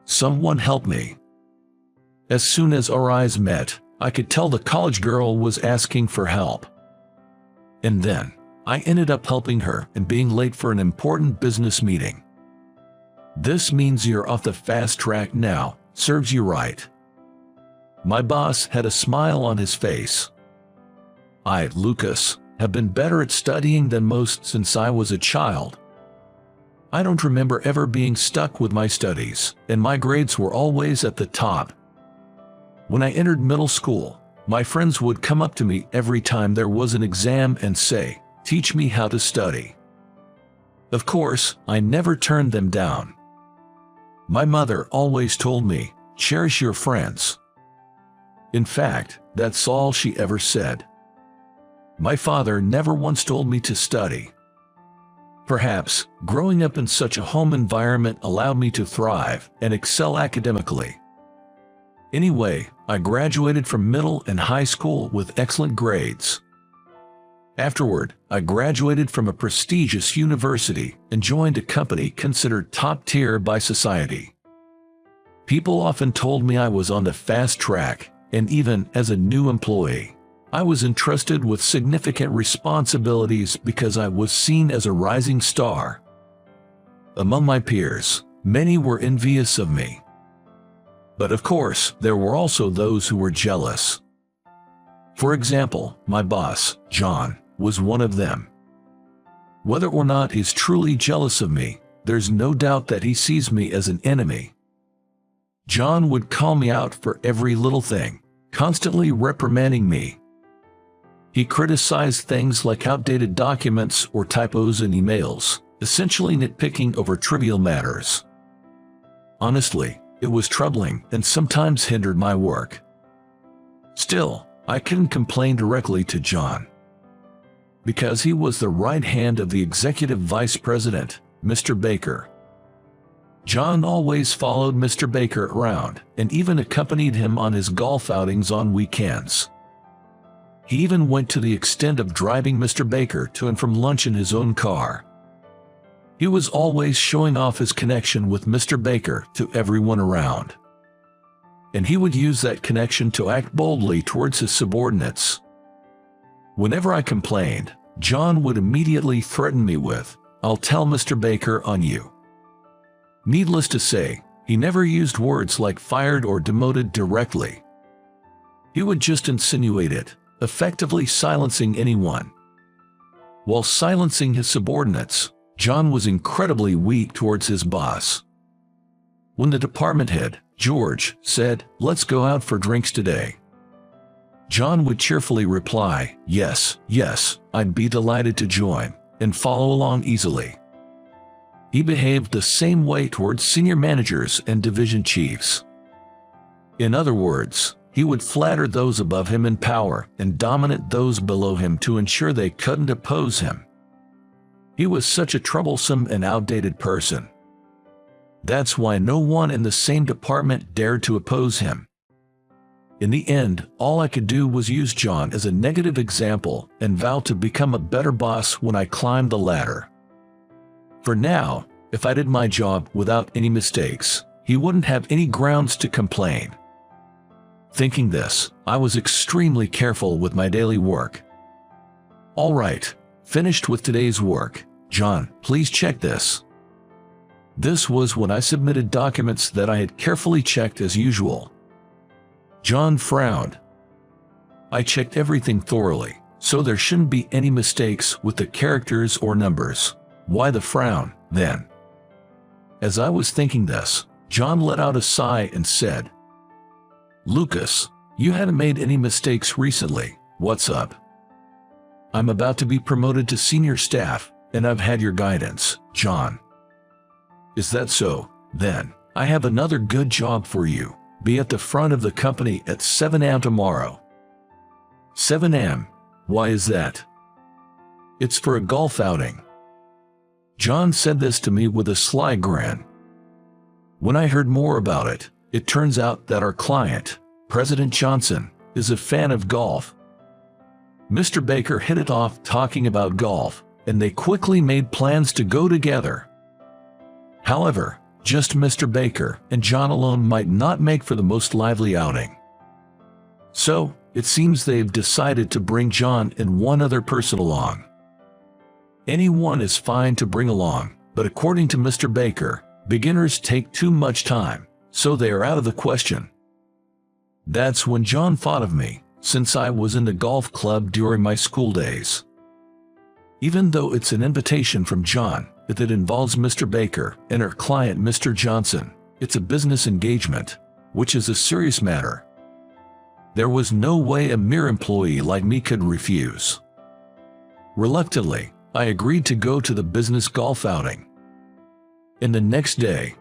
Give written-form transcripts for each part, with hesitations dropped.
Someone help me. As soon as our eyes met, I could tell the college girl was asking for help. And then, I ended up helping her and being late for an important business meeting. This means you're off the fast track now, serves you right. My boss had a smile on his face. I, Lucas, have been better at studying than most since I was a child. I don't remember ever being stuck with my studies, and my grades were always at the top. When I entered middle school, my friends would come up to me every time there was an exam and say, "Teach me how to study." Of course, I never turned them down. My mother always told me, "Cherish your friends." In fact, that's all she ever said. My father never once told me to study. Perhaps, growing up in such a home environment allowed me to thrive and excel academically. Anyway, I graduated from middle and high school with excellent grades. Afterward, I graduated from a prestigious university and joined a company considered top tier by society. People often told me I was on the fast track, and even as a new employee, I was entrusted with significant responsibilities because I was seen as a rising star. Among my peers, many were envious of me. But of course, there were also those who were jealous. For example, my boss, John, was one of them. Whether or not he's truly jealous of me, there's no doubt that he sees me as an enemy. John would call me out for every little thing, constantly reprimanding me. He criticized things like outdated documents or typos in emails, essentially nitpicking over trivial matters. Honestly, it was troubling and sometimes hindered my work. Still, I couldn't complain directly to John, because he was the right hand of the executive vice president, Mr. Baker. John always followed Mr. Baker around and even accompanied him on his golf outings on weekends. He even went to the extent of driving Mr. Baker to and from lunch in his own car. He was always showing off his connection with Mr. Baker to everyone around. And he would use that connection to act boldly towards his subordinates. Whenever I complained, John would immediately threaten me with, "I'll tell Mr. Baker on you." Needless to say, he never used words like fired or demoted directly. He would just insinuate it, effectively silencing anyone. While silencing his subordinates, John was incredibly weak towards his boss. When the department head, George, said, "Let's go out for drinks today," John would cheerfully reply, "Yes, yes, I'd be delighted to join," and follow along easily. He behaved the same way towards senior managers and division chiefs. In other words, he would flatter those above him in power and dominate those below him to ensure they couldn't oppose him. He was such a troublesome and outdated person. That's why no one in the same department dared to oppose him. In the end, all I could do was use John as a negative example and vow to become a better boss when I climbed the ladder. For now, if I did my job without any mistakes, he wouldn't have any grounds to complain. Thinking this, I was extremely careful with my daily work. All right, finished with today's work. John, please check this. This was when I submitted documents that I had carefully checked as usual. John frowned. I checked everything thoroughly, so there shouldn't be any mistakes with the characters or numbers. Why the frown, then? As I was thinking this, John let out a sigh and said, "Lucas, you haven't made any mistakes recently. What's up?" "I'm about to be promoted to senior staff, and I've had your guidance, John." "Is that so? Then, I have another good job for you. Be at the front of the company at 7 a.m. tomorrow." 7 a.m. Why is that? "It's for a golf outing." John said this to me with a sly grin. When I heard more about it, it turns out that our client, President Johnson, is a fan of golf. Mr. Baker hit it off talking about golf, and they quickly made plans to go together. However, just Mr. Baker and John alone might not make for the most lively outing. So, it seems they've decided to bring John and one other person along. Anyone is fine to bring along, but according to Mr. Baker, beginners take too much time, so they are out of the question. That's when John thought of me, since I was in the golf club during my school days. Even though it's an invitation from John that involves Mr. Baker and our client Mr. Johnson, it's a business engagement, which is a serious matter. There was no way a mere employee like me could refuse. Reluctantly, I agreed to go to the business golf outing. And the next day,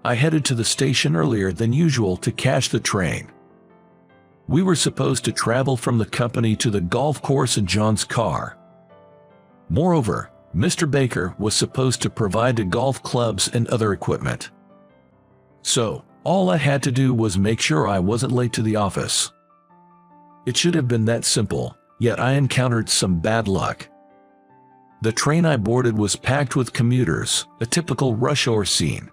I headed to the station earlier than usual to catch the train. We were supposed to travel from the company to the golf course in John's car. Moreover, Mr. Baker was supposed to provide the golf clubs and other equipment. So, all I had to do was make sure I wasn't late to the office. It should have been that simple, yet I encountered some bad luck. The train I boarded was packed with commuters, a typical rush hour scene.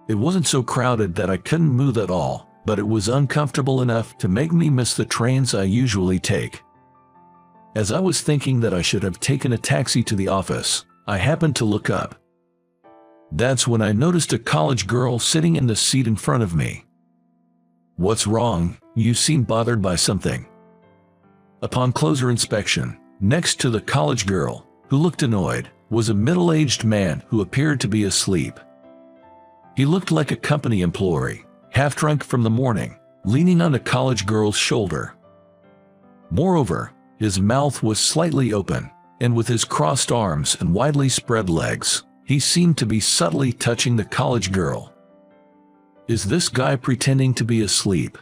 It wasn't so crowded that I couldn't move at all, but it was uncomfortable enough to make me miss the trains I usually take. As I was thinking that I should have taken a taxi to the office, I happened to look up. That's when I noticed a college girl sitting in the seat in front of me. "What's wrong? You seem bothered by something." Upon closer inspection, next to the college girl, who looked annoyed, was a middle-aged man who appeared to be asleep. He looked like a company employee, half drunk from the morning, leaning on the college girl's shoulder. Moreover, his mouth was slightly open, and with his crossed arms and widely spread legs, he seemed to be subtly touching the college girl. Is this guy pretending to be asleep?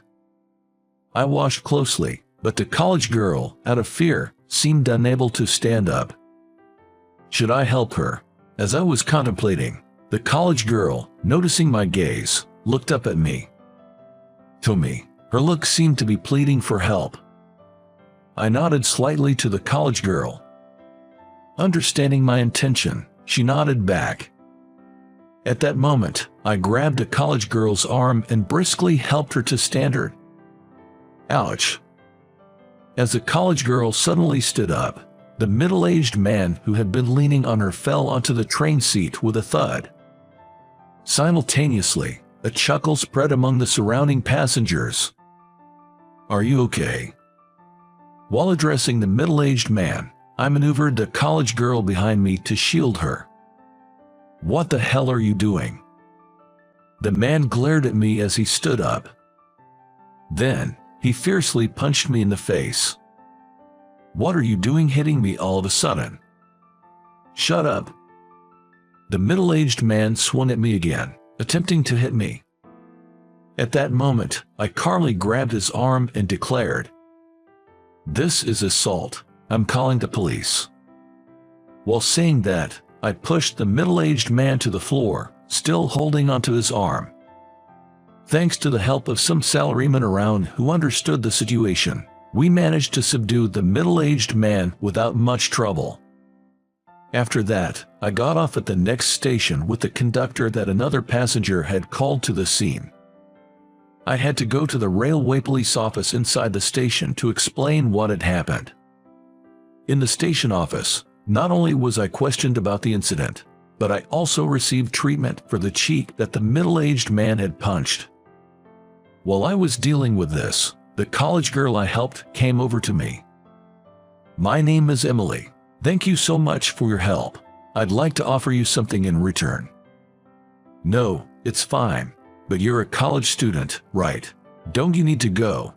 I watched closely, but the college girl, out of fear, seemed unable to stand up. Should I help her? As I was contemplating, the college girl, noticing my gaze, looked up at me. To me, her look seemed to be pleading for help. I nodded slightly to the college girl. Understanding my intention, she nodded back. At that moment, I grabbed the college girl's arm and briskly helped her to stand her. Ouch! As the college girl suddenly stood up, the middle-aged man who had been leaning on her fell onto the train seat with a thud. Simultaneously, a chuckle spread among the surrounding passengers. "Are you okay?" While addressing the middle-aged man, I maneuvered the college girl behind me to shield her. "What the hell are you doing?" The man glared at me as he stood up. Then, he fiercely punched me in the face. "What are you doing hitting me all of a sudden?" "Shut up." The middle-aged man swung at me again, attempting to hit me. At that moment, I calmly grabbed his arm and declared, "This is assault. I'm calling the police." While saying that, I pushed the middle-aged man to the floor, still holding onto his arm. Thanks to the help of some salarymen around who understood the situation, we managed to subdue the middle-aged man without much trouble. After that, I got off at the next station with the conductor that another passenger had called to the scene. I had to go to the railway police office inside the station to explain what had happened. In the station office, not only was I questioned about the incident, but I also received treatment for the cheek that the middle-aged man had punched. While I was dealing with this, the college girl I helped came over to me. "My name is Emily. Thank you so much for your help. I'd like to offer you something in return." "No, it's fine. But you're a college student, right? Don't you need to go?"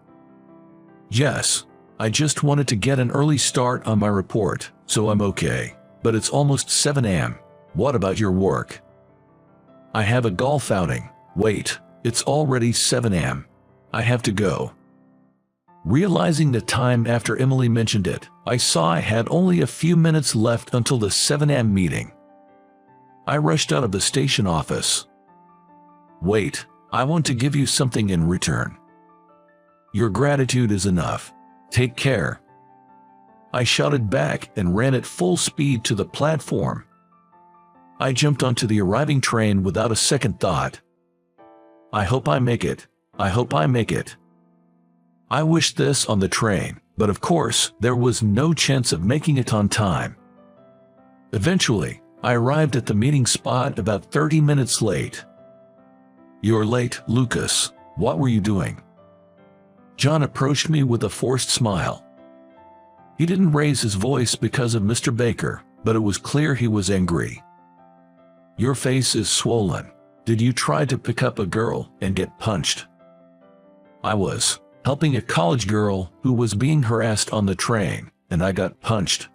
"Yes. I just wanted to get an early start on my report, so I'm okay. But it's almost 7 a.m. What about your work?" "I have a golf outing." "Wait, it's already 7 a.m. I have to go." Realizing the time after Emily mentioned it, I saw I had only a few minutes left until the 7 a.m. meeting. I rushed out of the station office. "Wait, I want to give you something in return." "Your gratitude is enough. Take care." I shouted back and ran at full speed to the platform. I jumped onto the arriving train without a second thought. I hope I make it. I hope I make it. I wished this on the train, but of course, there was no chance of making it on time. Eventually, I arrived at the meeting spot about 30 minutes late. "You're late, Lucas. What were you doing?" John approached me with a forced smile. He didn't raise his voice because of Mr. Baker, but it was clear he was angry. "Your face is swollen. Did you try to pick up a girl and get punched?" "I was helping a college girl who was being harassed on the train, and I got punched."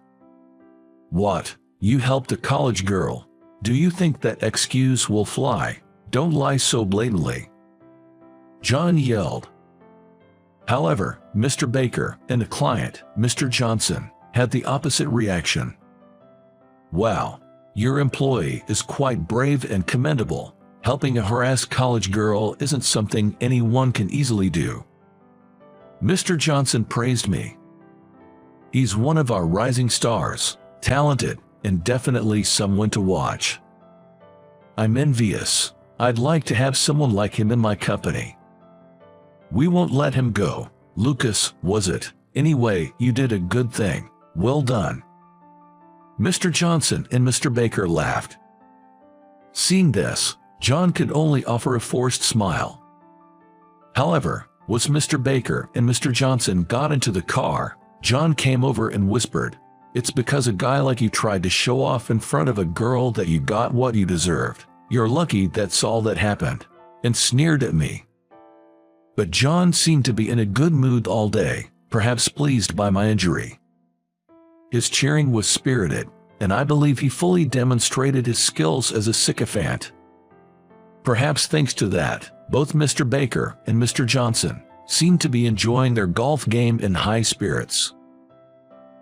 "What? You helped a college girl? Do you think that excuse will fly? Don't lie so blatantly," John yelled. However, Mr. Baker and the client, Mr. Johnson, had the opposite reaction. "Wow, your employee is quite brave and commendable. Helping a harassed college girl isn't something anyone can easily do." Mr. Johnson praised me. "He's one of our rising stars, talented, and definitely someone to watch. I'm envious. I'd like to have someone like him in my company." "We won't let him go, Lucas, was it? Anyway, you did a good thing. Well done." Mr. Johnson and Mr. Baker laughed. Seeing this, John could only offer a forced smile. However, once Mr. Baker and Mr. Johnson got into the car, John came over and whispered, "It's because a guy like you tried to show off in front of a girl that you got what you deserved. You're lucky that's all that happened," and sneered at me. But John seemed to be in a good mood all day, perhaps pleased by my injury. His cheering was spirited, and I believe he fully demonstrated his skills as a sycophant. Perhaps thanks to that, both Mr. Baker and Mr. Johnson seemed to be enjoying their golf game in high spirits.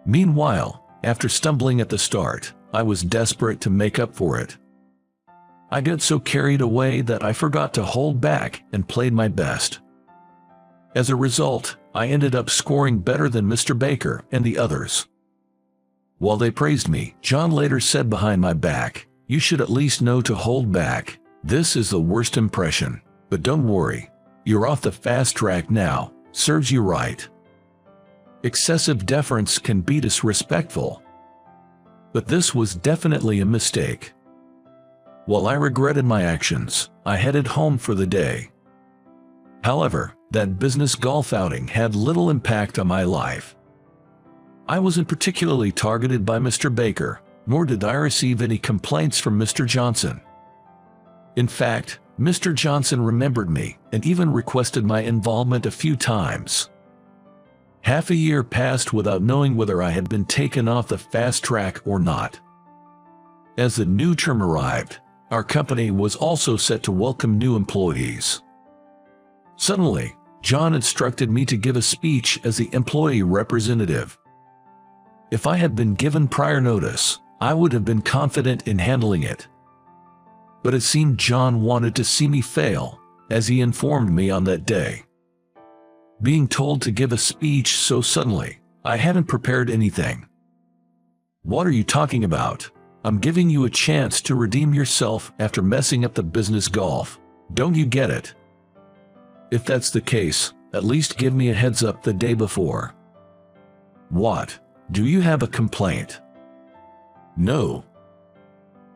Meanwhile, after stumbling at the start, I was desperate to make up for it. I got so carried away that I forgot to hold back and played my best. As a result, I ended up scoring better than Mr. Baker and the others. While they praised me, John later said behind my back, "You should at least know to hold back. This is the worst impression. But don't worry. You're off the fast track now. Serves you right." Excessive deference can be disrespectful. But this was definitely a mistake. While I regretted my actions, I headed home for the day. However, that business golf outing had little impact on my life. I wasn't particularly targeted by Mr. Baker, nor did I receive any complaints from Mr. Johnson. In fact, Mr. Johnson remembered me and even requested my involvement a few times. Half a year passed without knowing whether I had been taken off the fast track or not. As the new term arrived, our company was also set to welcome new employees. Suddenly, John instructed me to give a speech as the employee representative. If I had been given prior notice, I would have been confident in handling it. But it seemed John wanted to see me fail, as he informed me on that day. Being told to give a speech so suddenly, I hadn't prepared anything. "What are you talking about? I'm giving you a chance to redeem yourself after messing up the business golf. Don't you get it? If that's the case, at least give me a heads up the day before." "What? Do you have a complaint?" "No."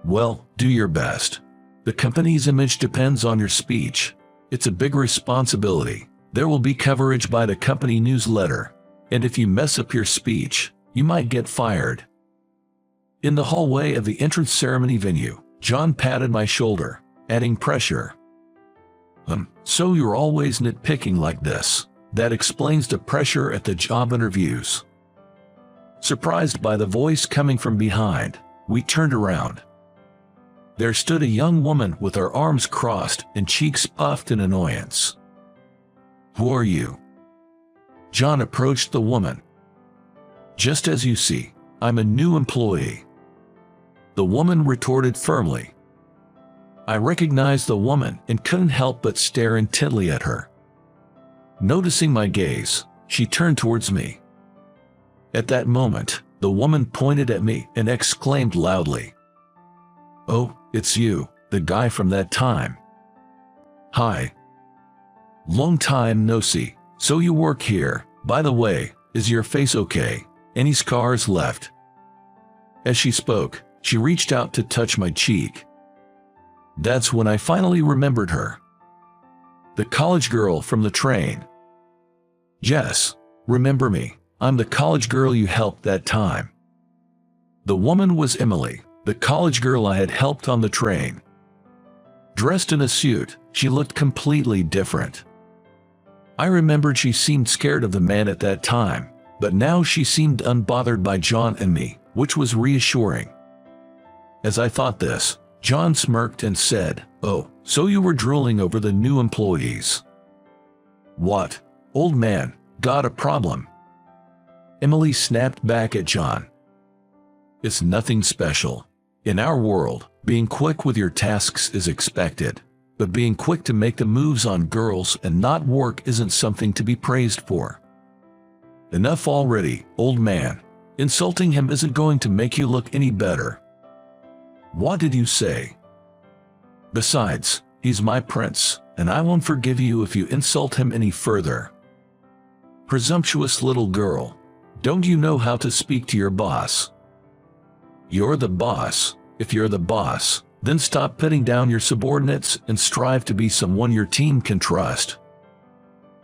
"Well, do your best. The company's image depends on your speech. It's a big responsibility. There will be coverage by the company newsletter, and if you mess up your speech, you might get fired." In the hallway of the entrance ceremony venue, John patted my shoulder, adding pressure. So you're always nitpicking like this. That explains the pressure at the job interviews." Surprised by the voice coming from behind, we turned around. There stood a young woman with her arms crossed and cheeks puffed in annoyance. "Who are you?" John approached the woman. "Just as you see, I'm a new employee," the woman retorted firmly. I recognized the woman and couldn't help but stare intently at her. Noticing my gaze, she turned towards me. At that moment, the woman pointed at me and exclaimed loudly, "Oh, it's you, the guy from that time. Hi. Long time no see. So you work here. By the way, is your face okay? Any scars left?" As she spoke, she reached out to touch my cheek. That's when I finally remembered her. The college girl from the train. Yes, remember me. I'm the college girl you helped that time. The woman was Emily, the college girl I had helped on the train. Dressed in a suit, she looked completely different. I remembered she seemed scared of the man at that time, but now she seemed unbothered by John and me, which was reassuring. As I thought this, John smirked and said, "Oh, so you were drooling over the new employees." "What, old man, got a problem?" Emily snapped back at John. "It's nothing special. In our world, being quick with your tasks is expected, but being quick to make the moves on girls and not work isn't something to be praised for." "Enough already, old man. Insulting him isn't going to make you look any better." "What did you say?" "Besides, he's my prince, and I won't forgive you if you insult him any further." "Presumptuous little girl. Don't you know how to speak to your boss?" "You're the boss. If you're the boss, then stop putting down your subordinates and strive to be someone your team can trust."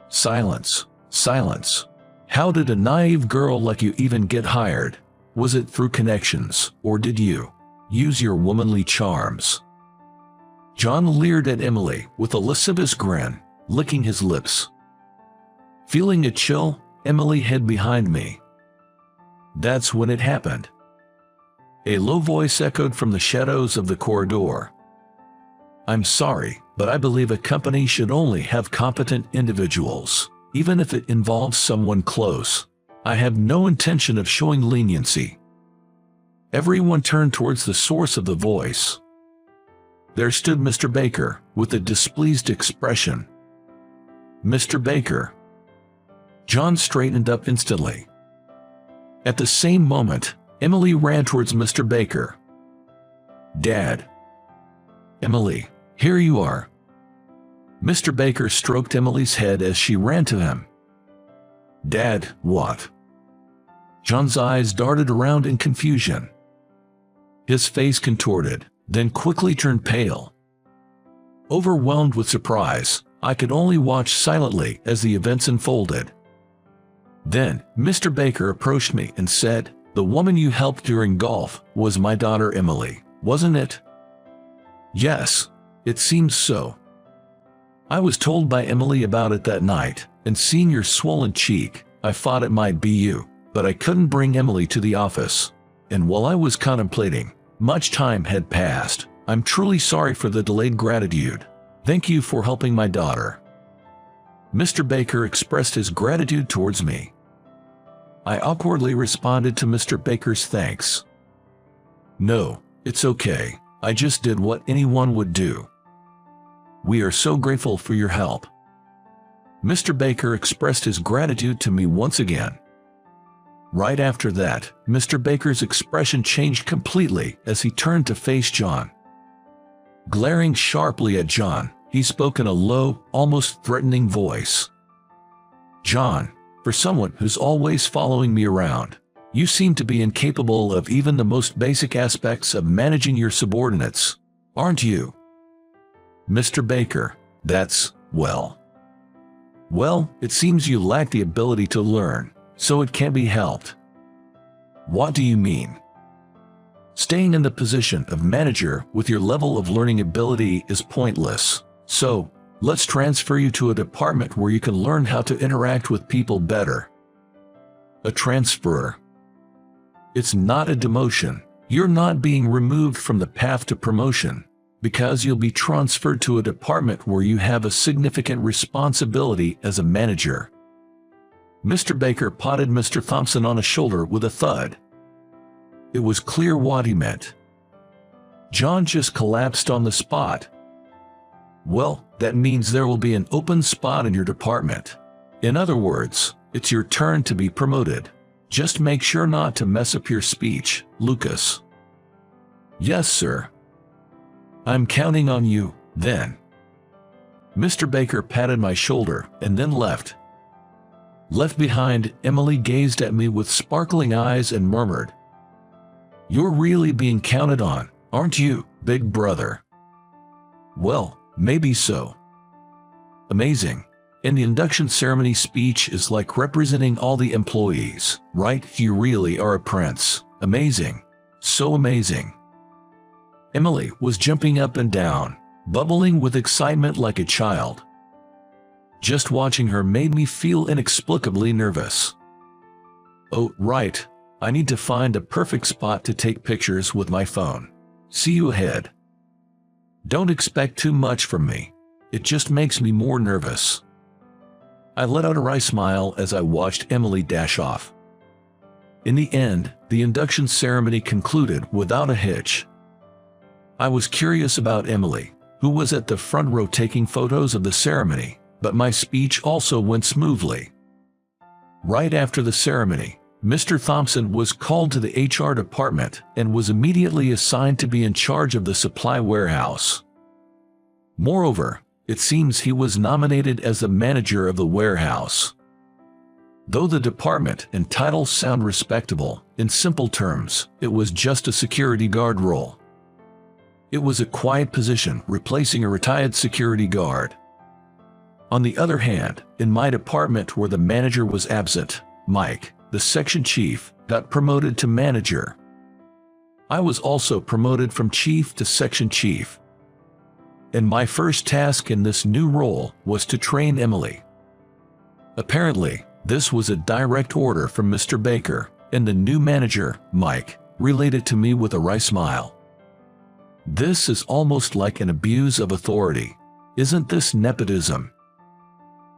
Silence. Silence. How did a naive girl like you even get hired? Was it through connections, or did you use your womanly charms? John leered at Emily with a lascivious grin, licking his lips. Feeling a chill, Emily hid behind me. That's when it happened. A low voice echoed from the shadows of the corridor. "I'm sorry, but I believe a company should only have competent individuals, even if it involves someone close. I have no intention of showing leniency." Everyone turned towards the source of the voice. There stood Mr. Baker, with a displeased expression. "Mr. Baker." John straightened up instantly. At the same moment, Emily ran towards Mr. Baker. "Dad." "Emily, here you are." Mr. Baker stroked Emily's head as she ran to him. "Dad, what?" John's eyes darted around in confusion. His face contorted, then quickly turned pale. Overwhelmed with surprise, I could only watch silently as the events unfolded. Then, Mr. Baker approached me and said, "The woman you helped during golf was my daughter Emily, wasn't it?" "Yes, it seems so. I was told by Emily about it that night, and seeing your swollen cheek, I thought it might be you, but I couldn't bring Emily to the office. And while I was contemplating, much time had passed. I'm truly sorry for the delayed gratitude. Thank you for helping my daughter." Mr. Baker expressed his gratitude towards me. I awkwardly responded to Mr. Baker's thanks. "No, it's okay. I just did what anyone would do." "We are so grateful for your help." Mr. Baker expressed his gratitude to me once again. Right after that, Mr. Baker's expression changed completely as he turned to face John. Glaring sharply at John, he spoke in a low, almost threatening voice. "John, for someone who's always following me around, you seem to be incapable of even the most basic aspects of managing your subordinates, aren't you?" "Mr. Baker, that's, well, it seems you lack the ability to learn, so it can't be helped." "What do you mean?" "Staying in the position of manager with your level of learning ability is pointless. So, let's transfer you to a department where you can learn how to interact with people better." "A transfer?" "It's not a demotion. You're not being removed from the path to promotion, because you'll be transferred to a department where you have a significant responsibility as a manager." Mr. Baker patted Mr. Thompson on the shoulder with a thud. It was clear what he meant. John just collapsed on the spot. "Well, that means there will be an open spot in your department. In other words, it's your turn to be promoted. Just make sure not to mess up your speech, Lucas." "Yes, sir." I'm counting on you, then. Mr. Baker patted my shoulder and then left. Left behind, Emily gazed at me with sparkling eyes and murmured, "You're really being counted on, aren't you, big brother?" Well, maybe so. Amazing. And the induction ceremony speech is like representing all the employees, right? You really are a prince. Amazing. So amazing. Emily was jumping up and down, bubbling with excitement like a child. Just watching her made me feel inexplicably nervous. Oh, right. I need to find a perfect spot to take pictures with my phone. See you ahead. Don't expect too much from me. It just makes me more nervous. I let out a wry smile as I watched Emily dash off. In the end, the induction ceremony concluded without a hitch. I was curious about Emily, who was at the front row taking photos of the ceremony, but my speech also went smoothly. Right after the ceremony, Mr. Thompson was called to the HR department and was immediately assigned to be in charge of the supply warehouse. Moreover, it seems he was nominated as the manager of the warehouse. Though the department and title sound respectable, in simple terms, it was just a security guard role. It was a quiet position replacing a retired security guard. On the other hand, in my department where the manager was absent, Mike, the section chief, got promoted to manager. I was also promoted from chief to section chief. And my first task in this new role was to train Emily. Apparently, this was a direct order from Mr. Baker, and the new manager, Mike, related to me with a wry smile. This is almost like an abuse of authority. Isn't this nepotism?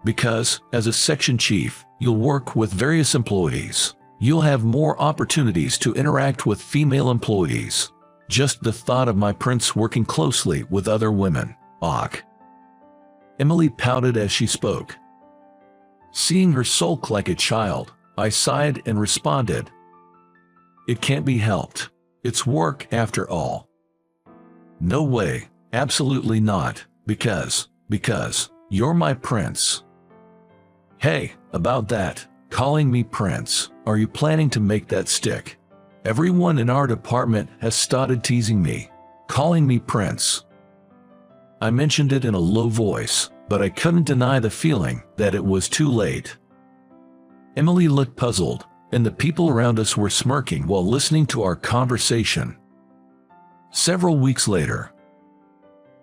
Because, as a section chief, you'll work with various employees. You'll have more opportunities to interact with female employees. Just the thought of my prince working closely with other women. Ugh. Emily pouted as she spoke. Seeing her sulk like a child, I sighed and responded, "It can't be helped. It's work after all." "No way, absolutely not, because you're my prince." "Hey, about that, calling me prince, are you planning to make that stick? Everyone in our department has started teasing me, calling me prince." I mentioned it in a low voice, but I couldn't deny the feeling that it was too late. Emily looked puzzled, and the people around us were smirking while listening to our conversation. Several weeks later,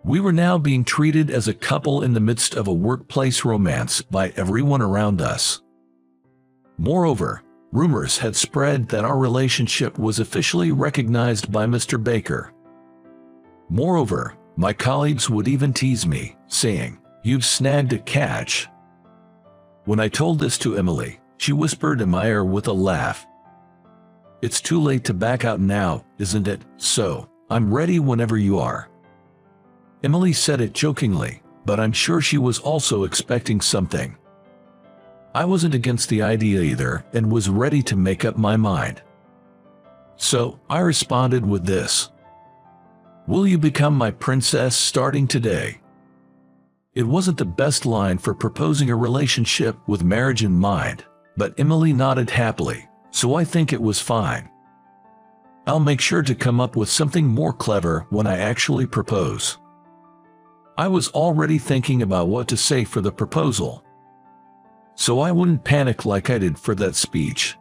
we were now being treated as a couple in the midst of a workplace romance by everyone around us. Moreover, rumors had spread that our relationship was officially recognized by Mr. Baker. Moreover, my colleagues would even tease me, saying, "You've snagged a catch." When I told this to Emily, she whispered in my ear with a laugh, "It's too late to back out now, isn't it? So, I'm ready whenever you are." Emily said it jokingly, but I'm sure she was also expecting something. I wasn't against the idea either and was ready to make up my mind. So, I responded with this: "Will you become my princess starting today?" It wasn't the best line for proposing a relationship with marriage in mind, but Emily nodded happily, so I think it was fine. I'll make sure to come up with something more clever when I actually propose. I was already thinking about what to say for the proposal, so I wouldn't panic like I did for that speech.